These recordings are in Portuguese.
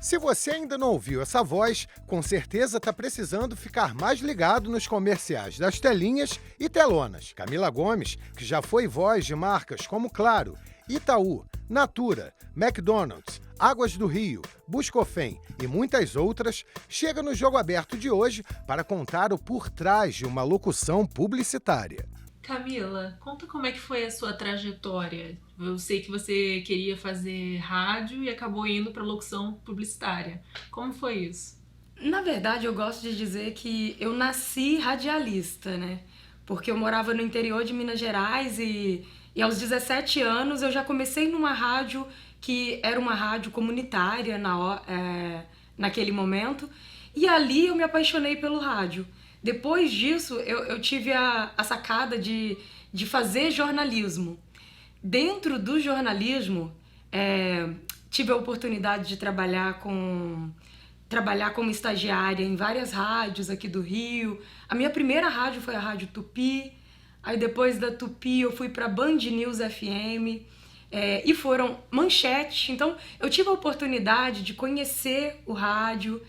Se você ainda não ouviu essa voz, com certeza está precisando ficar mais ligado nos comerciais das telinhas e telonas. Camila Gomes, que já foi voz de marcas como Claro, Itaú, Natura, McDonald's, Águas do Rio, Buscofem e muitas outras, chega no Jogo Aberto de hoje para contar o por trás de uma locução publicitária. Camila, conta como é que foi a sua trajetória. Eu sei que você queria fazer rádio e acabou indo para locução publicitária. Como foi isso? Na verdade, eu gosto de dizer que eu nasci radialista, né? Porque eu morava no interior de Minas Gerais e aos 17 anos eu já comecei numa rádio que era uma rádio comunitária naquele momento. E ali eu me apaixonei pelo rádio. Depois disso, eu tive a sacada de fazer jornalismo. Dentro do jornalismo, tive a oportunidade de trabalhar como estagiária em várias rádios aqui do Rio. A minha primeira rádio foi a Rádio Tupi. Aí depois da Tupi eu fui para Band News FM. E foram manchetes. Então eu tive a oportunidade de conhecer o rádio.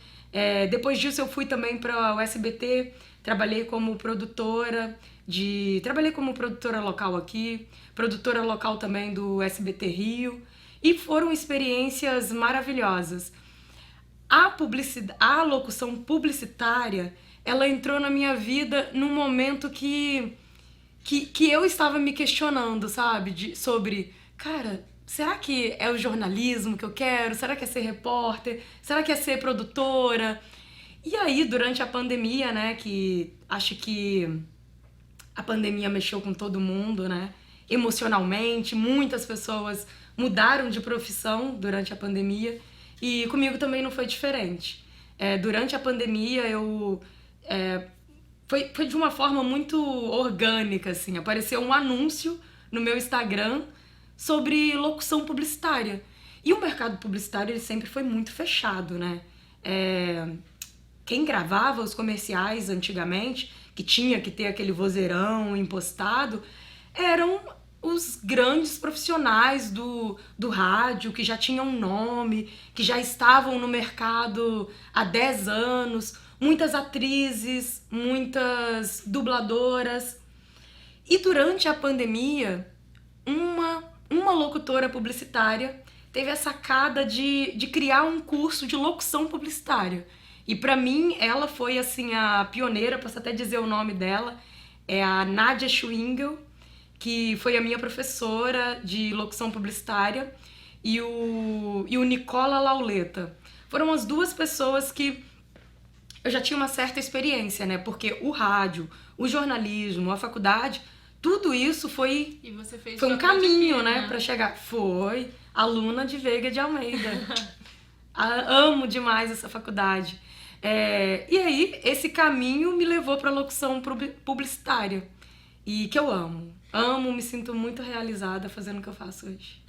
Depois disso eu fui também para o SBT, trabalhei como produtora local aqui, produtora local também do SBT Rio, e foram experiências maravilhosas. A locução publicitária, ela entrou na minha vida num momento que eu estava me questionando, sabe, sobre, cara, será que é o jornalismo que eu quero? Será que é ser repórter? Será que é ser produtora? E aí, durante a pandemia, né, que acho que a pandemia mexeu com todo mundo, né, emocionalmente, muitas pessoas mudaram de profissão durante a pandemia e comigo também não foi diferente. Durante a pandemia, foi de uma forma muito orgânica, assim, apareceu um anúncio no meu Instagram sobre locução publicitária. E o mercado publicitário ele sempre foi muito fechado, né? Quem gravava os comerciais antigamente, que tinha que ter aquele vozeirão impostado, eram os grandes profissionais do rádio, que já tinham um nome, que já estavam no mercado há 10 anos, muitas atrizes, muitas dubladoras. E durante a pandemia, uma locutora publicitária teve a sacada de criar um curso de locução publicitária. E para mim, ela foi assim a pioneira, posso até dizer o nome dela, é a Nádia Schwingel, que foi a minha professora de locução publicitária, e o Nicola Lauleta. Foram as duas pessoas que eu já tinha uma certa experiência, né? Porque o rádio, o jornalismo, a faculdade, tudo isso foi um caminho, né, para chegar. Foi aluna de Veiga de Almeida. Amo demais essa faculdade. E aí, esse caminho me levou para a locução publicitária. E que eu amo. Amo, me sinto muito realizada fazendo o que eu faço hoje.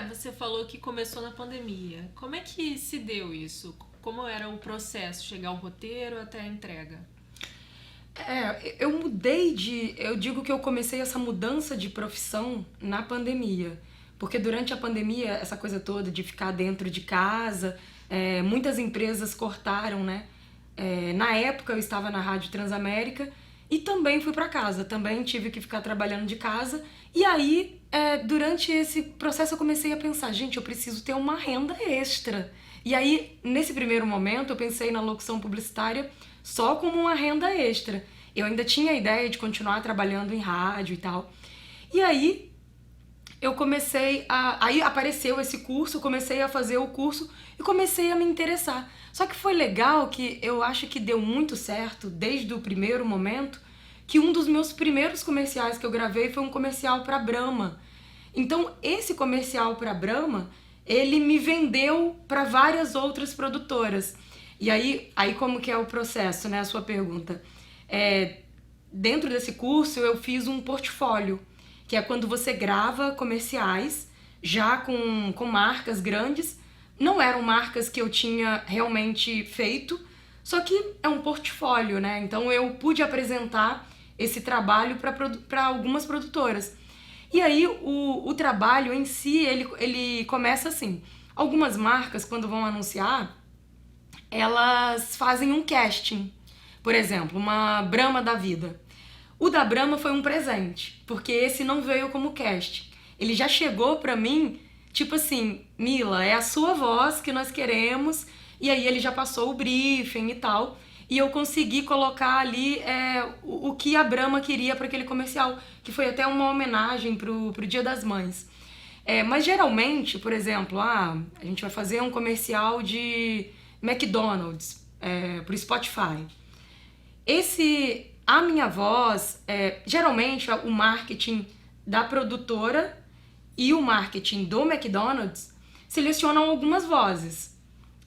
Você falou que começou na pandemia. Como é que se deu isso? Como era o processo, chegar ao roteiro até a entrega? Eu digo que eu comecei essa mudança de profissão na pandemia. Porque durante a pandemia, essa coisa toda de ficar dentro de casa, muitas empresas cortaram, né? Na época eu estava na Rádio Transamérica e também fui para casa, também tive que ficar trabalhando de casa. E aí, durante esse processo eu comecei a pensar, gente, eu preciso ter uma renda extra. E aí, nesse primeiro momento, eu pensei na locução publicitária só como uma renda extra. Eu ainda tinha a ideia de continuar trabalhando em rádio e tal. E aí, aí apareceu esse curso, comecei a fazer o curso e comecei a me interessar. Só que foi legal que eu acho que deu muito certo, desde o primeiro momento, que um dos meus primeiros comerciais que eu gravei foi um comercial para Brahma. Então, esse comercial para Brahma, ele me vendeu para várias outras produtoras. E aí como que é o processo, né? A sua pergunta. Dentro desse curso, eu fiz um portfólio, que é quando você grava comerciais, já com marcas grandes. Não eram marcas que eu tinha realmente feito, só que é um portfólio, né? Então eu pude apresentar esse trabalho para algumas produtoras. E aí o trabalho em si, ele começa assim. Algumas marcas, quando vão anunciar, elas fazem um casting. Por exemplo, uma Brahma da vida. O da Brahma foi um presente, porque esse não veio como casting. Ele já chegou pra mim, tipo assim, Mila, é a sua voz que nós queremos, e aí ele já passou o briefing e tal, e eu consegui colocar ali o que a Brahma queria para aquele comercial, que foi até uma homenagem pro Dia das Mães. Mas geralmente, por exemplo, a gente vai fazer um comercial de McDonald's pro Spotify. A minha voz, geralmente o marketing da produtora e o marketing do McDonald's selecionam algumas vozes.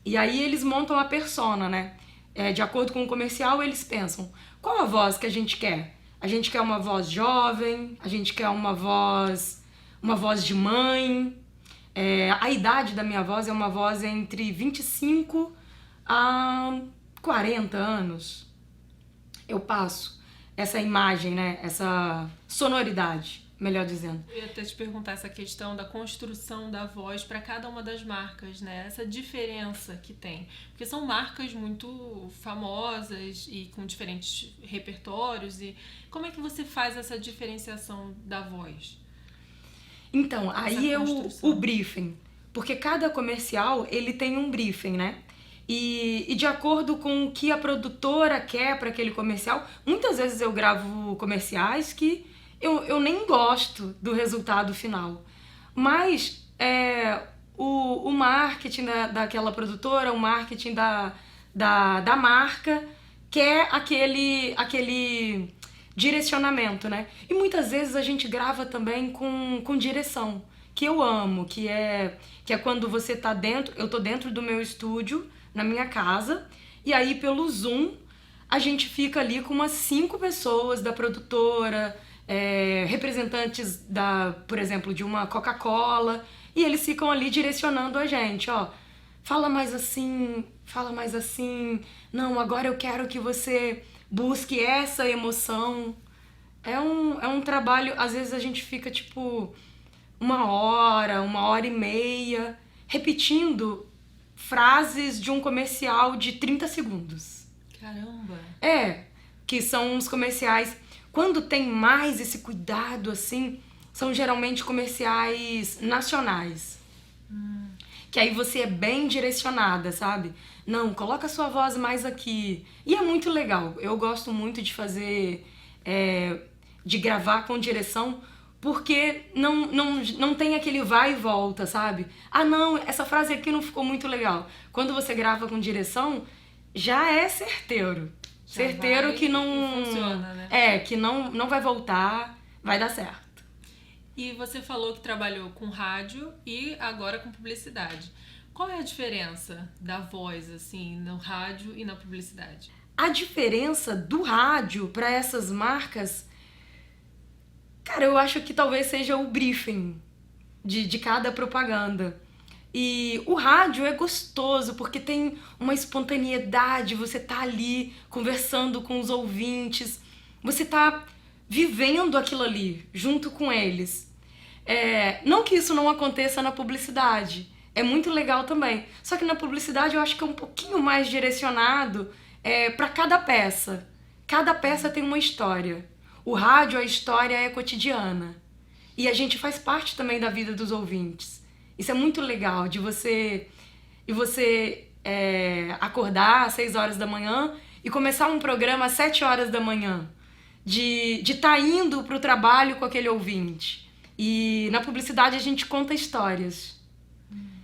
E aí eles montam a persona, né? De acordo com o comercial, eles pensam, qual a voz que a gente quer? A gente quer uma voz jovem, a gente quer uma voz de mãe. A idade da minha voz é uma voz entre 25 a 40 anos. Eu passo essa imagem, né? Essa sonoridade, melhor dizendo. Eu ia até te perguntar essa questão da construção da voz para cada uma das marcas, né? Essa diferença que tem. Porque são marcas muito famosas e com diferentes repertórios. E como é que você faz essa diferenciação da voz? Então, aí é o briefing. Porque cada comercial, ele tem um briefing, né? E de acordo com o que a produtora quer para aquele comercial, muitas vezes eu gravo comerciais que eu nem gosto do resultado final. Mas o marketing daquela produtora, o marketing da marca, quer aquele direcionamento, né? E muitas vezes a gente grava também com direção, que eu amo, que é quando você tá dentro, eu tô dentro do meu estúdio, na minha casa, e aí pelo Zoom a gente fica ali com umas 5 pessoas da produtora, representantes por exemplo, de uma Coca-Cola, e eles ficam ali direcionando a gente, ó, fala mais assim, não, agora eu quero que você busque essa emoção. É um trabalho, às vezes a gente fica tipo 1 hora e meia, repetindo frases de um comercial de 30 segundos. Caramba! Que são uns comerciais. Quando tem mais esse cuidado, assim, são geralmente comerciais nacionais. Que aí você é bem direcionada, sabe? Não, coloca a sua voz mais aqui. E é muito legal. Eu gosto muito de fazer, de gravar com direção, porque não tem aquele vai e volta, sabe? Ah, não, essa frase aqui não ficou muito legal. Quando você grava com direção, já é certeiro. Já certeiro vai que não... e funciona, né? Que não vai voltar, vai dar certo. E você falou que trabalhou com rádio e agora com publicidade. Qual é a diferença da voz, assim, no rádio e na publicidade? A diferença do rádio para essas marcas... Cara, eu acho que talvez seja o briefing de cada propaganda. E o rádio é gostoso porque tem uma espontaneidade, você tá ali conversando com os ouvintes, você tá vivendo aquilo ali junto com eles. Não que isso não aconteça na publicidade, é muito legal também. Só que na publicidade eu acho que é um pouquinho mais direcionado para cada peça. Cada peça tem uma história. O rádio, a história é cotidiana. E a gente faz parte também da vida dos ouvintes. Isso é muito legal, de você acordar às 6 horas da manhã e começar um programa às 7 horas da manhã. De estar indo para o trabalho com aquele ouvinte. E na publicidade a gente conta histórias.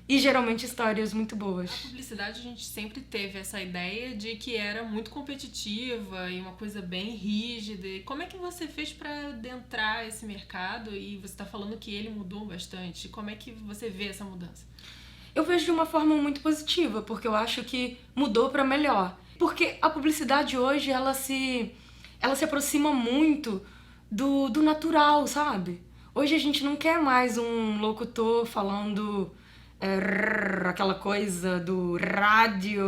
E geralmente histórias muito boas. Na publicidade a gente sempre teve essa ideia de que era muito competitiva e uma coisa bem rígida. E como é que você fez para adentrar esse mercado? E você está falando que ele mudou bastante. Como é que você vê essa mudança? Eu vejo de uma forma muito positiva, porque eu acho que mudou para melhor. Porque a publicidade hoje, ela se aproxima muito do natural, sabe? Hoje a gente não quer mais um locutor falando... aquela coisa do rádio,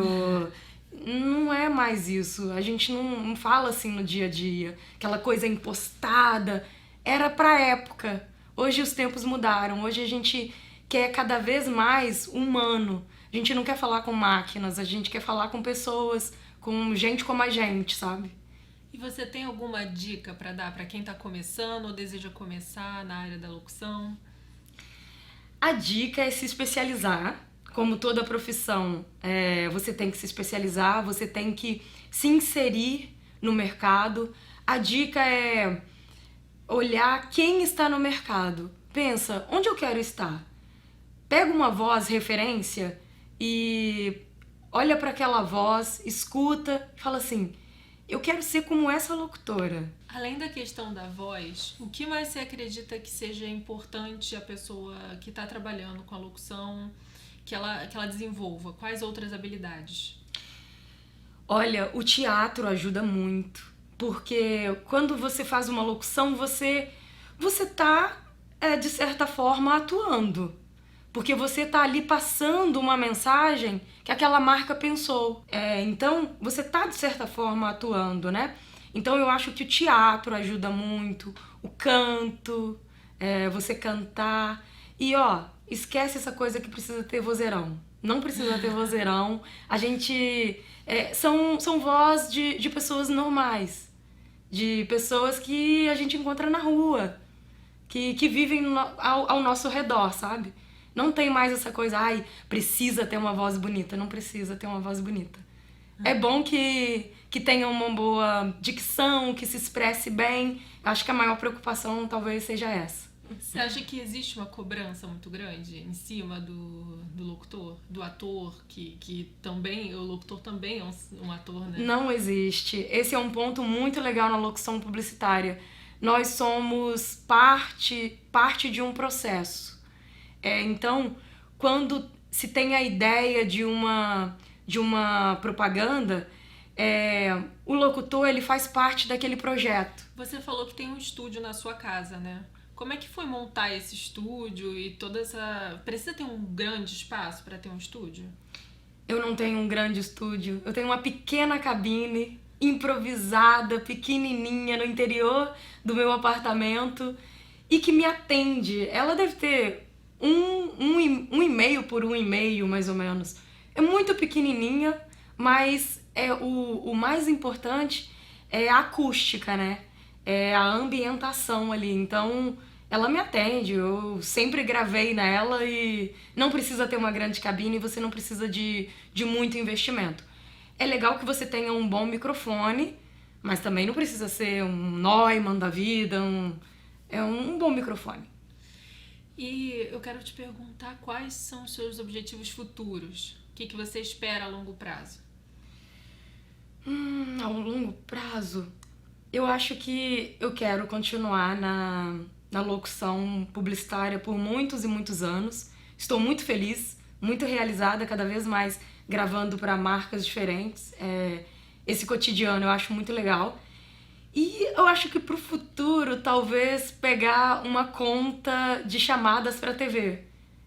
não é mais isso, a gente não fala assim no dia a dia, aquela coisa impostada, era pra época, hoje os tempos mudaram, hoje a gente quer cada vez mais humano, A gente não quer falar com máquinas, a gente quer falar com pessoas, com gente como a gente, sabe? E você tem alguma dica para dar para quem está começando ou deseja começar na área da locução? A dica é se especializar. Como toda profissão, você tem que se especializar, você tem que se inserir no mercado. A dica é olhar quem está no mercado. Pensa, onde eu quero estar? Pega uma voz referência e olha para aquela voz, escuta e fala assim, eu quero ser como essa locutora. Além da questão da voz, o que mais você acredita que seja importante a pessoa que está trabalhando com a locução, que ela desenvolva? Quais outras habilidades? Olha, o teatro ajuda muito, porque quando você faz uma locução, você tá, de certa forma, atuando. Porque você tá ali passando uma mensagem que aquela marca pensou. Então, você tá, de certa forma, atuando, né? Então, eu acho que o teatro ajuda muito, o canto, você cantar. E, esquece essa coisa que precisa ter vozeirão. Não precisa ter vozeirão. A gente... são voz de pessoas normais. De pessoas que a gente encontra na rua. Que vivem ao nosso redor, sabe? Não tem mais essa coisa, precisa ter uma voz bonita. Não precisa ter uma voz bonita. É bom que tenha uma boa dicção, que se expresse bem. Acho que a maior preocupação talvez seja essa. Você acha que existe uma cobrança muito grande em cima do locutor, do ator, que também, o locutor também é um ator, né? Não existe. Esse é um ponto muito legal na locução publicitária. Nós somos parte de um processo. Então, quando se tem a ideia de uma propaganda, o locutor ele faz parte daquele projeto. Você falou que tem um estúdio na sua casa, né? Como é que foi montar esse estúdio e toda essa... Precisa ter um grande espaço para ter um estúdio? Eu não tenho um grande estúdio. Eu tenho uma pequena cabine improvisada, pequenininha, no interior do meu apartamento e que me atende. Ela deve ter um e meio por 1,5, mais ou menos. É muito pequenininha, mas o mais importante é a acústica, né? É a ambientação ali. Então, ela me atende. Eu sempre gravei nela e não precisa ter uma grande cabine, você não precisa de muito investimento. É legal que você tenha um bom microfone, mas também não precisa ser um Neumann da vida, um bom microfone. E eu quero te perguntar quais são os seus objetivos futuros? O que você espera a longo prazo? A longo prazo, eu acho que eu quero continuar na locução publicitária por muitos e muitos anos. Estou muito feliz, muito realizada, cada vez mais gravando para marcas diferentes. Esse cotidiano eu acho muito legal. E eu acho que pro futuro, talvez pegar uma conta de chamadas pra TV,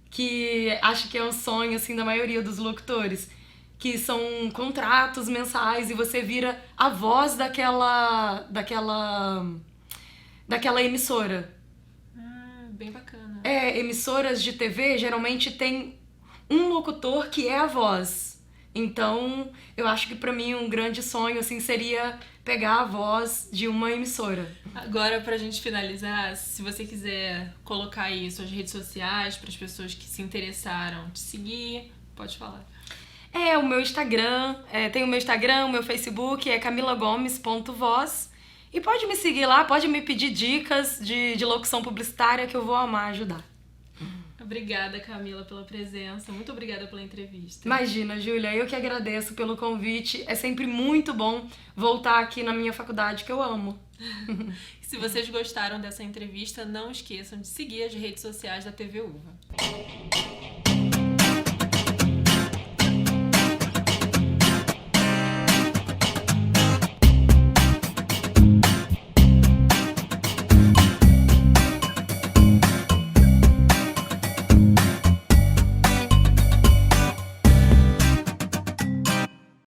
que acho que é um sonho, assim, da maioria dos locutores, que são contratos mensais e você vira a voz daquela emissora. Bem bacana. Emissoras de TV geralmente tem um locutor que é a voz. Então, eu acho que pra mim um grande sonho, assim, seria pegar a voz de uma emissora. Agora, pra gente finalizar, se você quiser colocar aí suas redes sociais para as pessoas que se interessaram te seguir, pode falar. O meu Instagram, tem o meu Instagram, o meu Facebook, é camilagomes.voz. E pode me seguir lá, pode me pedir dicas de locução publicitária que eu vou amar ajudar. Obrigada, Camila, pela presença. Muito obrigada pela entrevista. Imagina, Júlia, eu que agradeço pelo convite. É sempre muito bom voltar aqui na minha faculdade, que eu amo. Se vocês gostaram dessa entrevista, não esqueçam de seguir as redes sociais da TV Uva.